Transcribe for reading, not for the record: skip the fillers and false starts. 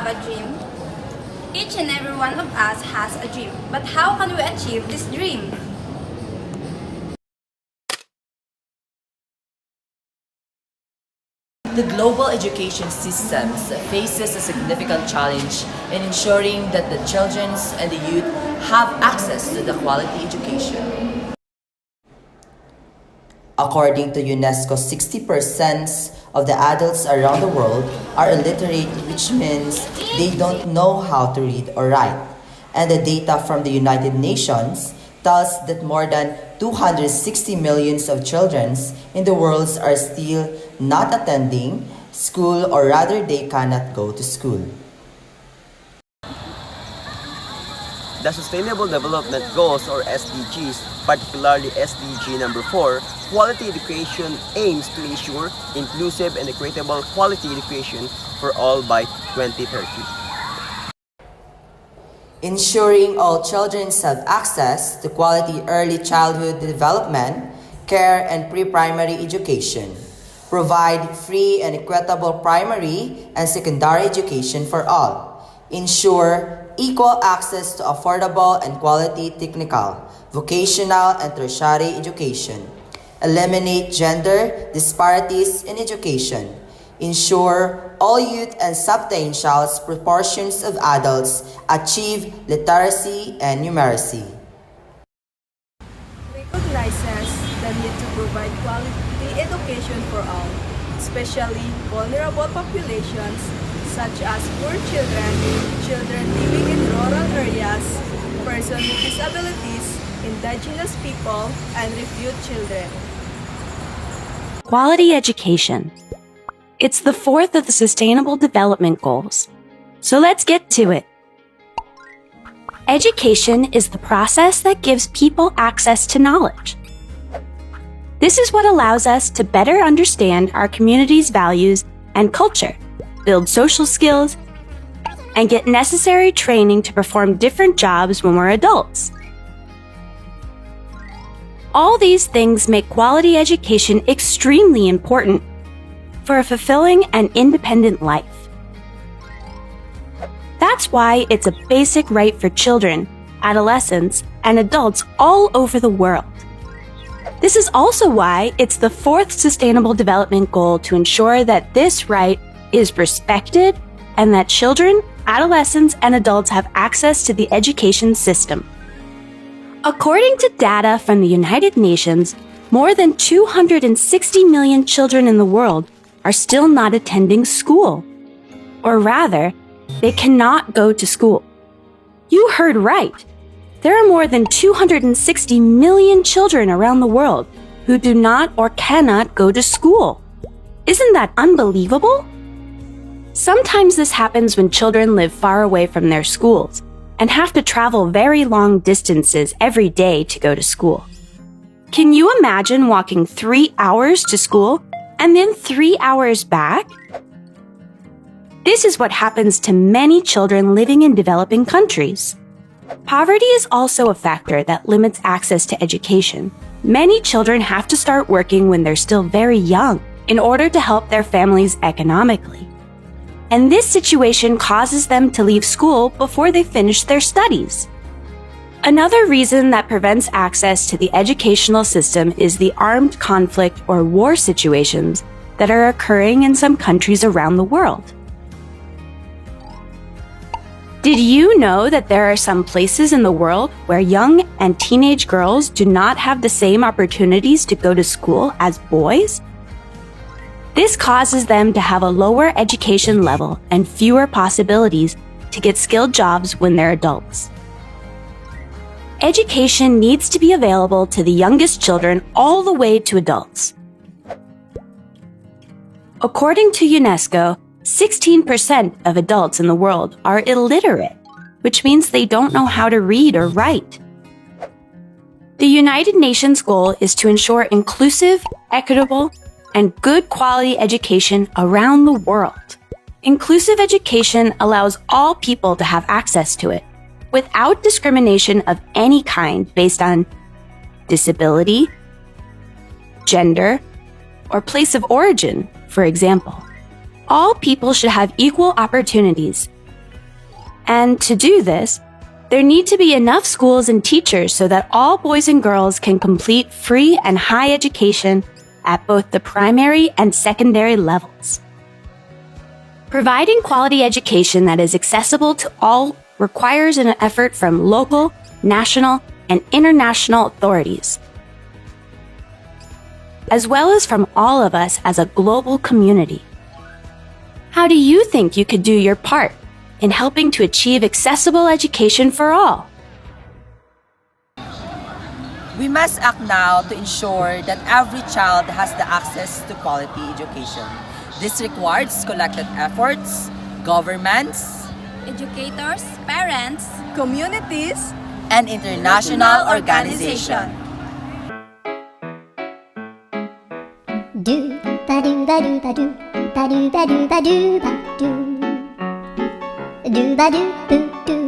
have a dream? Each and every one of us has a dream, but how can we achieve this dream? The global education system faces a significant challenge in ensuring that the children and the youth have access to the quality education. According to UNESCO, 60% of the adults around the world are illiterate, which means they don't know how to read or write. And the data from the United Nations tells that more than 260 million of children in the world are still not attending school, or rather they cannot go to school. The Sustainable Development Goals, or SDGs, particularly SDG number 4, quality education, aims to ensure inclusive and equitable quality education for all by 2030. Ensuring all children have access to quality early childhood development, care, and pre-primary education. Provide free and equitable primary and secondary education for all. Ensure equal access to affordable and quality technical, vocational, and tertiary education. Eliminate gender disparities in education. Ensure all youth and substantial proportions of adults achieve literacy and numeracy. Recognizes the need to provide quality education for all, especially vulnerable populations such as poor children, children living in rural areas, persons with disabilities, indigenous people, and refugee children. Quality education. It's the fourth of the Sustainable Development Goals. So let's get to it. Education is the process that gives people access to knowledge. This is what allows us to better understand our community's values and culture, build social skills, and get necessary training to perform different jobs when we're adults. All these things make quality education extremely important for a fulfilling and independent life. That's why it's a basic right for children, adolescents, and adults all over the world. This is also why it's the fourth Sustainable Development Goal to ensure that this right is respected and that children, adolescents, and adults have access to the education system. According to data from the United Nations, more than 260 million children in the world are still not attending school. Or rather, they cannot go to school. You heard right. There are more than 260 million children around the world who do not or cannot go to school. Isn't that unbelievable? Sometimes this happens when children live far away from their schools and have to travel very long distances every day to go to school. Can you imagine walking 3 hours to school and then 3 hours back? This is what happens to many children living in developing countries. Poverty is also a factor that limits access to education. Many children have to start working when they're still very young in order to help their families economically. And this situation causes them to leave school before they finish their studies. Another reason that prevents access to the educational system is the armed conflict or war situations that are occurring in some countries around the world. Did you know that there are some places in the world where young and teenage girls do not have the same opportunities to go to school as boys? This causes them to have a lower education level and fewer possibilities to get skilled jobs when they're adults. Education needs to be available to the youngest children all the way to adults. According to UNESCO, 16% of adults in the world are illiterate, which means they don't know how to read or write. The United Nations goal is to ensure inclusive, equitable, and good quality education around the world. Inclusive education allows all people to have access to it, without discrimination of any kind based on disability, gender, or place of origin, for example. All people should have equal opportunities, And to do this, there need to be enough schools and teachers so that all boys and girls can complete free and high education at both the primary and secondary levels. Providing quality education that is accessible to all requires an effort from local, national, and international authorities, as well as from all of us as a global community. How do you think you could do your part in helping to achieve accessible education for all? We must act now to ensure that every child has the access to quality education. This requires collective efforts, governments, Educators, parents, Communities, and international organizations. Do ba do ba do ba do ba do ba do ba do ba do do ba do boo do